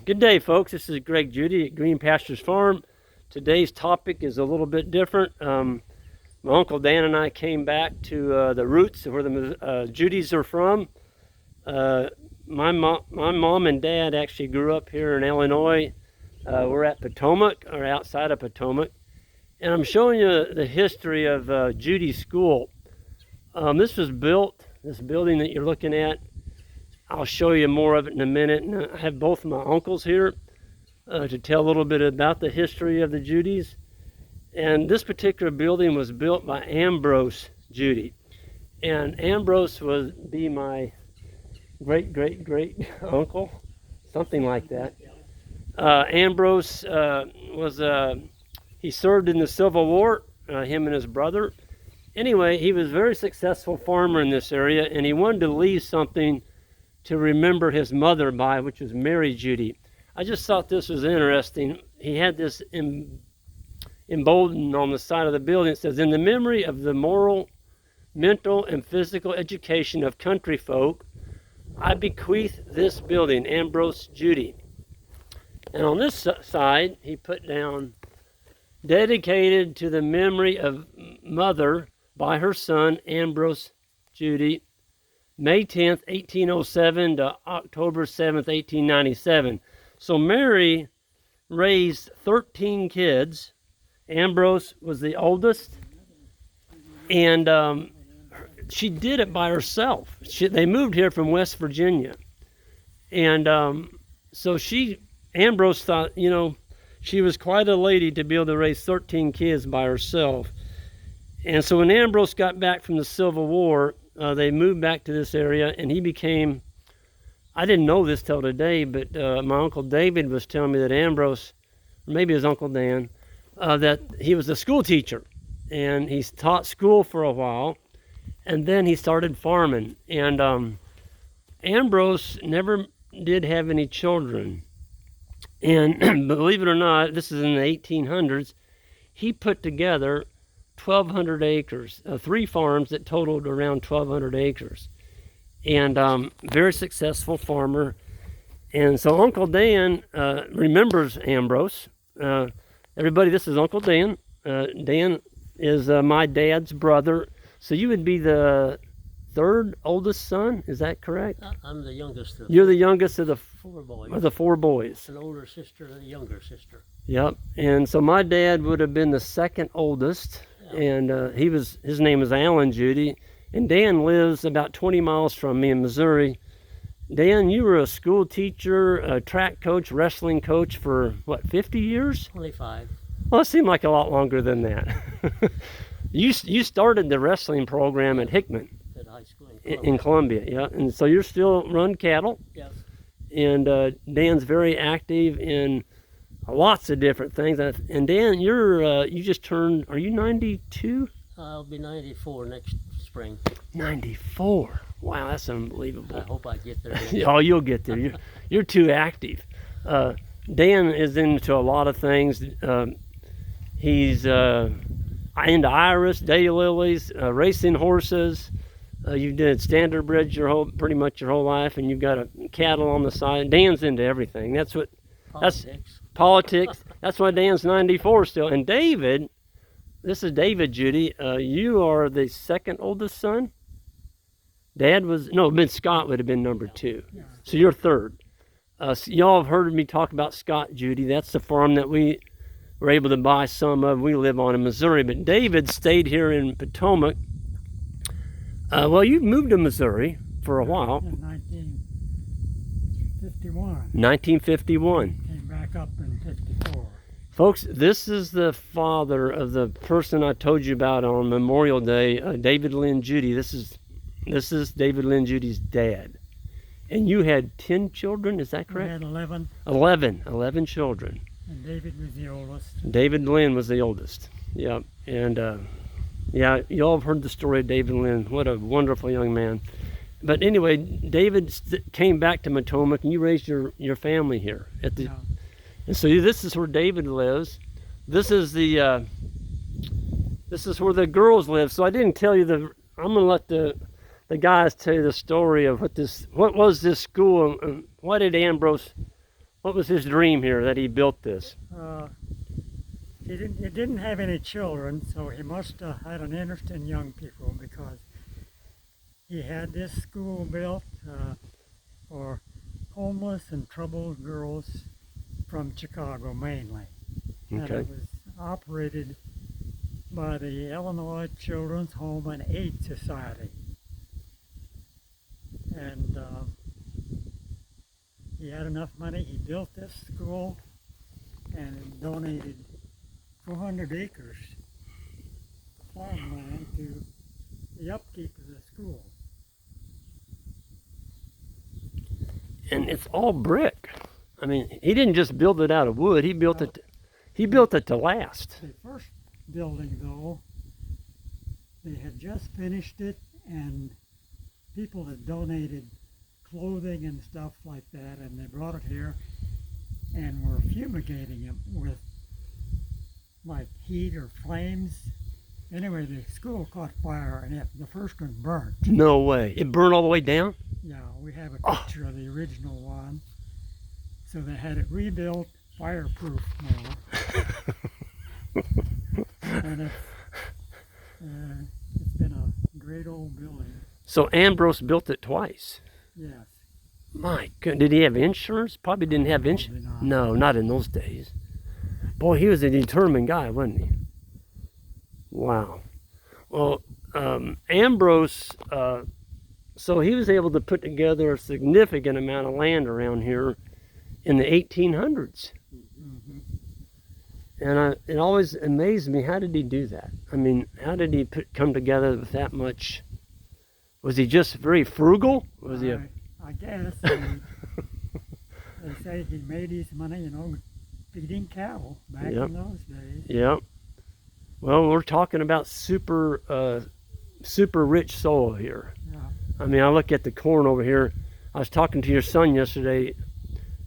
Good day, folks. This is Greg Judy at Green Pastures Farm. Today's topic is a little bit different. My Uncle Dan and I came back to the roots of where the Judys are from. My mom and dad actually grew up here in Illinois. We're at Potomac, or outside of Potomac. And I'm showing you the history of Judy School. This was built, this building that you're looking at, I'll show you more of it in a minute. And I have both of my uncles here to tell a little bit about the history of the Judys. And this particular building was built by Ambrose Judy. And Ambrose would be my great uncle, something like that. Ambrose he served in the Civil War, him and his brother. Anyway, he was a very successful farmer in this area, and he wanted to leave something to remember his mother by, which was Mary Judy. I just thought this was interesting. He had this emboldened on the side of the building. It says, "In the memory of the moral, mental, and physical education of country folk, I bequeath this building, Ambrose Judy." And on this side, he put down, "Dedicated to the memory of mother by her son, Ambrose Judy, May 10th, 1807 to October 7th, 1897. So Mary raised 13 kids. Ambrose was the oldest, and she did it by herself. They moved here from West Virginia, and so Ambrose thought, she was quite a lady to be able to raise 13 kids by herself. And so when Ambrose got back from the Civil War, they moved back to this area, and he became, I didn't know this till today, but my Uncle David was telling me that Ambrose, or maybe his Uncle Dan, that he was a school teacher, and he taught school for a while, and then he started farming. And Ambrose never did have any children. And believe it or not, this is in the 1800s, he put together 1,200 acres, 3 farms that totaled around 1,200 acres. And very successful farmer. And so Uncle Dan remembers Ambrose. Everybody, this is Uncle Dan. Dan is my dad's brother. So you would be the 3rd oldest son, is that correct? I'm the youngest. You're the youngest of the 4 boys. Of the 4 boys. An older sister and a younger sister. Yep. And so my dad would have been the 2nd oldest. And his name is Alan Judy, and Dan lives about 20 miles from me in Missouri. Dan, you were a school teacher, a track coach, wrestling coach for, what, 50 years? 25. Well, it seemed like a lot longer than that. You started the wrestling program at Hickman. At high school in Columbia, yeah. And so you're still run cattle? Yes. And Dan's very active in lots of different things. And Dan, you just turned, are you 92? I'll be 94 next spring. 94. Wow, that's unbelievable. I hope I get there. Oh, you'll get there. You're too active. Dan is into a lot of things. He's into iris, daylilies, racing horses. You did standardbreds pretty much your whole life, and you've got a cattle on the side. Dan's into everything. Politics. That's why Dan's 94 still. And David, this is David Judy. You are the 2nd oldest son? Dad was, no, Scott would have been number 2. So you're 3rd. So y'all have heard me talk about Scott Judy. That's the farm that we were able to buy some of. We live on in Missouri. But David stayed here in Potomac. Well, you moved to Missouri for a while. In 1951. 1951. Came back up in 54. Folks, this is the father of the person I told you about on Memorial Day, David Lynn Judy. This is David Lynn Judy's dad. And you had 10 children, is that correct? We had 11. 11 children. And David was the oldest. David Lynn was the oldest. Yep. And yeah, you all have heard the story of David Lynn. What a wonderful young man. But anyway, David came back to Potomac, and you raised your family here at the. Yeah. And so this is where David lives. This is where the girls live. So I didn't tell you I'm gonna let the guys tell you the story of what was this school, and what What was his dream here that he built this? He didn't have any children, so he must have had an interest in young people, because he had this school built for homeless and troubled girls from Chicago mainly. And Okay. it was operated by the Illinois Children's Home and Aid Society. And he had enough money, he built this school and donated 400 acres of farmland to the upkeep of the school. And it's all brick. I mean, he didn't just build it out of wood. He built it. He built it to last. The first building, though, they had just finished it, and people had donated clothing and stuff like that, and they brought it here and were fumigating it with like heat or flames. Anyway, the school caught fire, and the first one burnt. No way. It burned all the way down. Yeah, we have a picture of the original one. So they had it rebuilt, fireproof now. And it's been a great old building. So Ambrose built it twice. Yes. My goodness. Did he have insurance? Probably didn't have insurance. Probably No, not. not in those days. Boy, he was a determined guy, wasn't he? Wow. Well, Ambrose, so he was able to put together a significant amount of land around here in the 1800s. Mm-hmm. And it always amazed me, how did he do that? I mean, how did he come together with that much? Was he just very frugal? Was he I guess they say he made his money, feeding cattle back Yep. in those days. Yeah. Well, we're talking about super rich soil here. Yeah. I mean, I look at the corn over here. I was talking to your son yesterday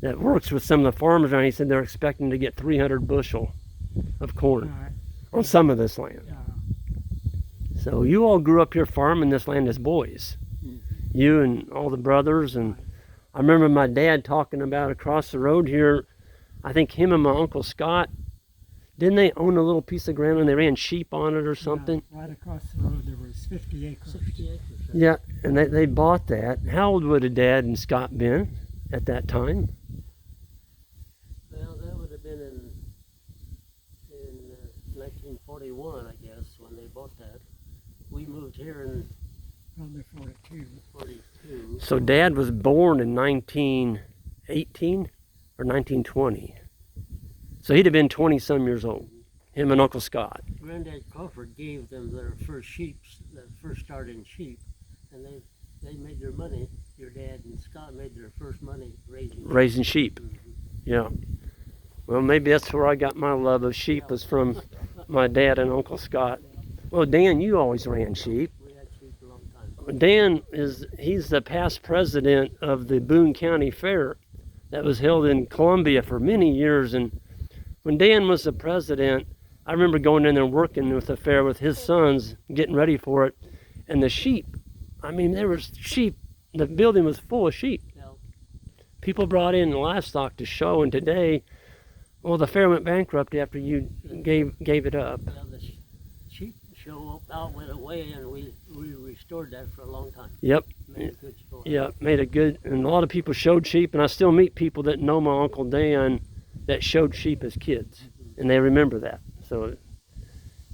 that works with some of the farmers around. He said they're expecting to get 300 bushel of corn Right. on some of this land. Yeah. So you all grew up here farming this land as boys. You and all the brothers. And I remember my dad talking about across the road here, I think him and my Uncle Scott, didn't they own a little piece of ground and they ran sheep on it or something? Yeah, right across the road there was 50 acres. 60 acres. Yeah, and they bought that. How old would a Dad and Scott been at that time? Well, that would have been in 1941, I guess, when they bought that. We moved here in Probably 42. 42. So Dad was born in 1918 or 1920. So he'd have been 20-some years old, him and Uncle Scott. Granddad Crawford gave them their first sheep, their first start in sheep, and they made their money. Your dad and Scott made their first money Raising sheep. Mhm. Yeah. Well, maybe that's where I got my love of sheep, was from my dad and Uncle Scott. Well, Dan, you always ran sheep. We had sheep a long time. Dan he's the past president of the Boone County Fair that was held in Columbia for many years. And when Dan was the president, I remember going in there and working with the fair with his sons, getting ready for it. And the sheep, I mean, there was sheep. The building was full of sheep. Yeah. People brought in livestock to show, and today, well, the fair went bankrupt after you gave it up. Well, the sheep show out went away, and we restored that for a long time. Yep. Made a good show. Yeah, made a good, and a lot of people showed sheep, and I still meet people that know my Uncle Dan that showed sheep as kids, and they remember that. So,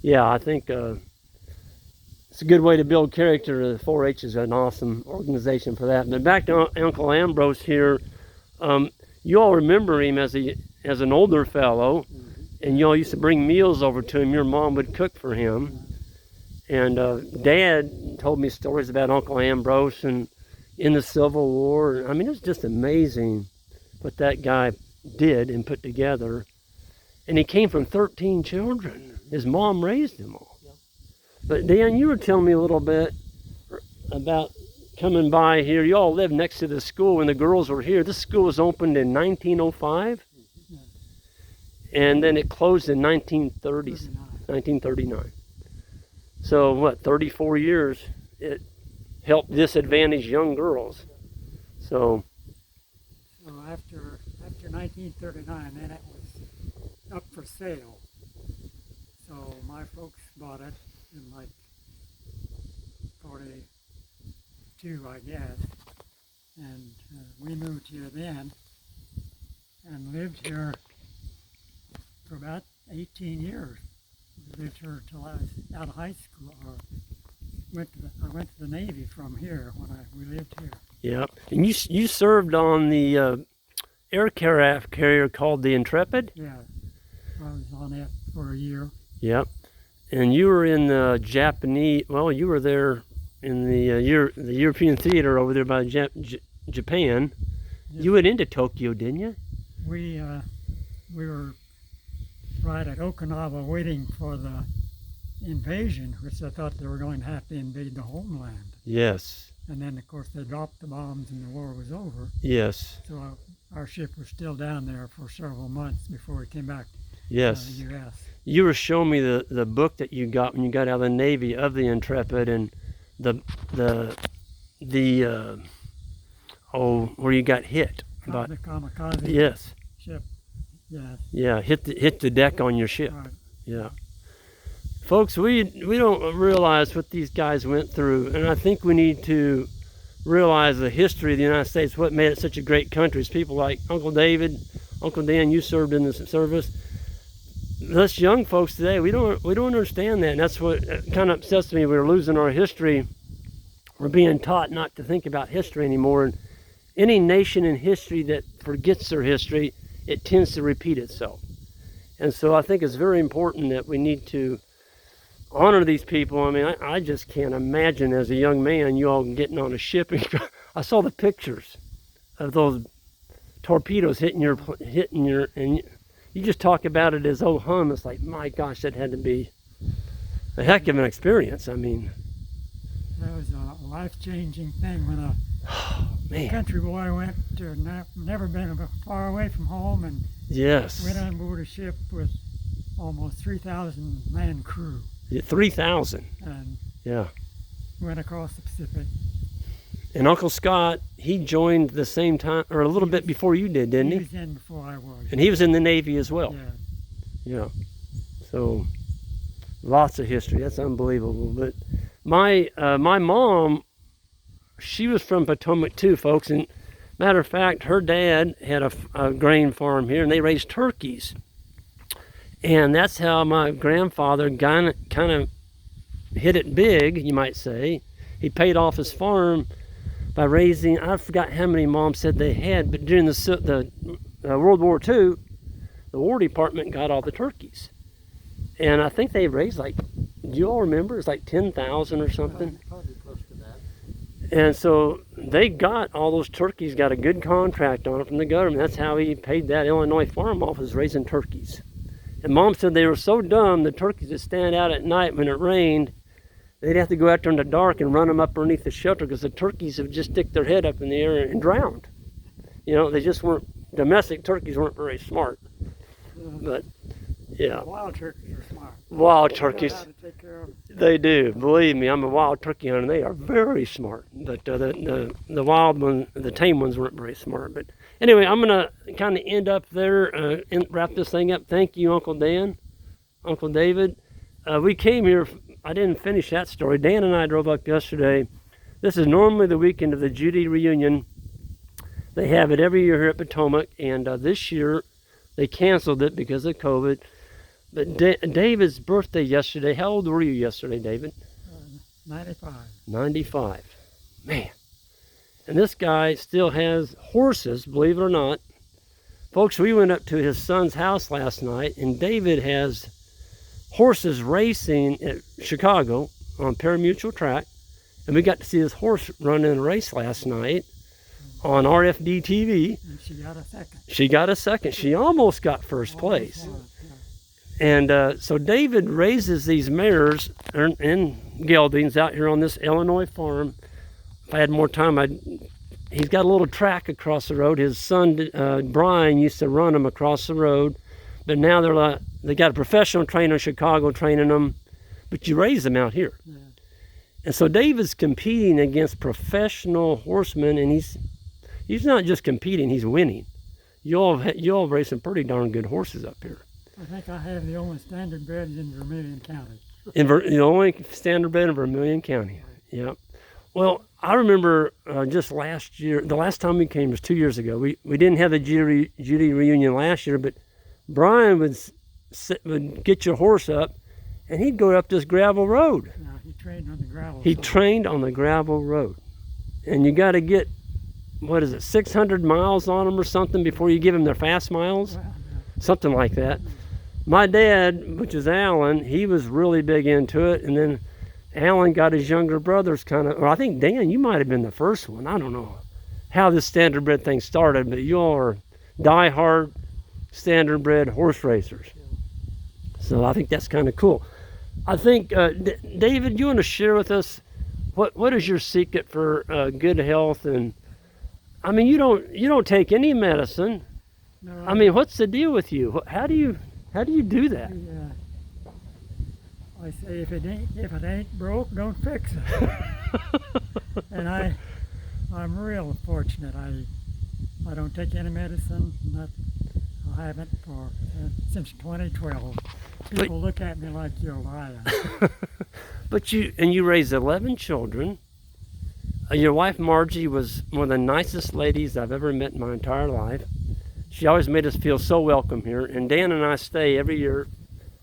yeah, I think it's a good way to build character. The 4-H is an awesome organization for that. But back to Uncle Ambrose here, you all remember him as an older fellow, and you all used to bring meals over to him. Your mom would cook for him. And Dad told me stories about Uncle Ambrose and in the Civil War. I mean, it's just amazing what that guy did and put together. And he came from 13 children. His mom raised them all. Yep. But Dan, you were telling me a little bit about coming by here. You all lived next to the school when the girls were here. This school was opened in 1905, and then it closed in 1939. So what, 34 years it helped disadvantaged young girls. So So after 1939, and it was up for sale. So my folks bought it in like 42, I guess, and we moved here then and lived here for about 18 years. We lived here until I was out of high school, or I went to the Navy from here when we lived here. Yeah, and you served on the aircraft carrier called the Intrepid? Yeah, I was on it for a year. Yep. And you were in the Japanese, well, you were there in the European theater over there by Japan. Yeah. You went into Tokyo, didn't you? We were right at Okinawa waiting for the invasion, which I thought they were going to have to invade the homeland. Yes. And then, of course, they dropped the bombs and the war was over. Yes. So our ship was still down there for several months before we came back Yes. to the U.S. You were showing me the book that you got when you got out of the Navy of the Intrepid, and where you got hit. The kamikaze Yes. ship. Yes. Yeah, hit the deck on your ship. Right. Yeah. Folks, we don't realize what these guys went through, and I think we need to realize the history of the United States, what made it such a great country. It's people like Uncle David, Uncle Dan, you served in this service. Us young folks today, we don't understand that, and that's what kind of upsets me. We're losing our history. We're being taught not to think about history anymore, and any nation in history that forgets their history, it tends to repeat itself. And so I think it's very important that we need to honor these people. I mean, I just can't imagine as a young man you all getting on a ship. I saw the pictures of those torpedoes hitting your, and you just talk about it as oh hum. It's like, my gosh, that had to be a heck of an experience. I mean, that was a life-changing thing when a country boy went to never been far away from home and yes, went on board a ship with almost 3,000 man crew. 3,000. And yeah, went across the Pacific. And Uncle Scott, he joined the same time, or a little bit before you did, didn't he? He was in before I was. And he was in the Navy as well. Yeah. Yeah. So, lots of history. That's unbelievable. But my mom, she was from Potomac too, folks. And matter of fact, her dad had a grain farm here, and they raised turkeys. And that's how my grandfather kind of hit it big, you might say. He paid off his farm by raising, I forgot how many moms said they had, but during the World War II, the War Department got all the turkeys. And I think they raised like, do you all remember? It's like 10,000 or something. Probably close to that. And so they got all those turkeys, got a good contract on it from the government. That's how he paid that Illinois farm off, was raising turkeys. And Mom said they were so dumb, the turkeys would stand out at night when it rained. They'd have to go out there in the dark and run them up underneath the shelter because the turkeys would just stick their head up in the air and drowned. You know, they just weren't, domestic turkeys weren't very smart. But, yeah. Wild turkeys are smart. Wild They know turkeys, how to take care of them. they do. Believe me, I'm a wild turkey hunter. They are very smart. But the wild ones, the tame ones weren't very smart. But anyway, I'm going to kind of end up there and wrap this thing up. Thank you, Uncle Dan, Uncle David. We came here, I didn't finish that story. Dan and I drove up yesterday. This is normally the weekend of the Judy reunion. They have it every year here at Potomac, and this year they canceled it because of COVID. But David's birthday yesterday, how old were you yesterday, David? 95. 95. Man. And this guy still has horses, believe it or not. Folks, we went up to his son's house last night, and David has horses racing at Chicago on pari-mutuel track. And we got to see his horse run in a race last night on RFD TV. And she got a second. She got a second. She almost got first place. And so David raises these mares and geldings out here on this Illinois farm. If I had more time, he's got a little track across the road. His son, Brian, used to run them across the road. But now they got a professional trainer in Chicago training them. But you raise them out here. Yeah. And so David's competing against professional horsemen, and he's not just competing, he's winning. You all raise some pretty darn good horses up here. I think I have the only standard breds in Vermilion County. The only standard bred in Vermilion County. Yep. Well, I remember just last year, the last time we came was 2 years ago. We didn't have the Judy reunion last year, but Brian would get your horse up, and he'd go up this gravel road. Now, he trained on the gravel. He trained on the gravel road. And you got to get, 600 miles on them or something before you give them their fast miles? Well, Something like that. My dad, which is Alan, he was really big into it, and then Alan got his younger brothers or I think, Dan, you might have been the first one. I don't know how this standardbred thing started, but you all are die-hard standardbred horse racers. So I think that's kind of cool. I think, David, you want to share with us what is your secret for good health? And I mean, you don't take any medicine. no, I mean, what's the deal with you? How do you do that? I say if it ain't broke, don't fix it. And I'm real fortunate. I don't take any medicine. I haven't since 2012. People look at me like you're lying. But you raised 11 children. Your wife Margie was one of the nicest ladies I've ever met in my entire life. She always made us feel so welcome here. And Dan and I stay every year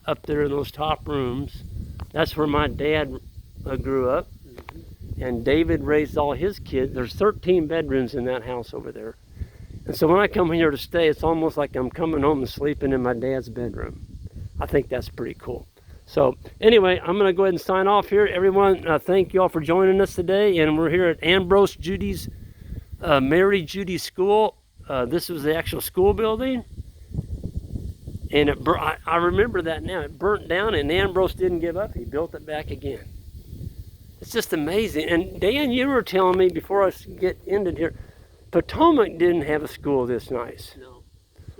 up there in those top rooms. That's where my dad grew up. And David raised all his kids. There's 13 bedrooms in that house over there. And so when I come here to stay, it's almost like I'm coming home and sleeping in my dad's bedroom. I think that's pretty cool. So anyway, I'm going to go ahead and sign off here. Everyone, thank you all for joining us today. And we're here at Ambrose Judy's Mary Judy School. This was the actual school building. And I remember that now. It burnt down, and Ambrose didn't give up. He built it back again. It's just amazing. And Dan, you were telling me before I get ended here, Potomac didn't have a school this nice. No,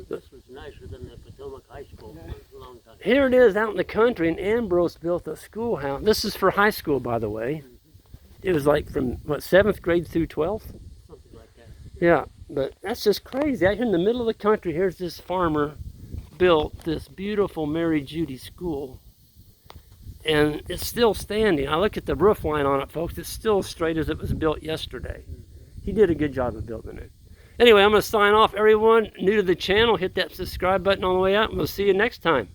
this was nicer than the Potomac High School for a long time. Here it is out in the country, and Ambrose built a schoolhouse. This is for high school, by the way. It was like from, 7th grade through 12th? Something like that. Yeah, but that's just crazy. Out here in the middle of the country, here's this farmer built this beautiful Mary Judy school. And it's still standing. I look at the roof line on it, folks. It's still as straight as it was built yesterday. He did a good job of building it. Anyway, I'm going to sign off. Everyone new to the channel, hit that subscribe button on the way out, and we'll see you next time.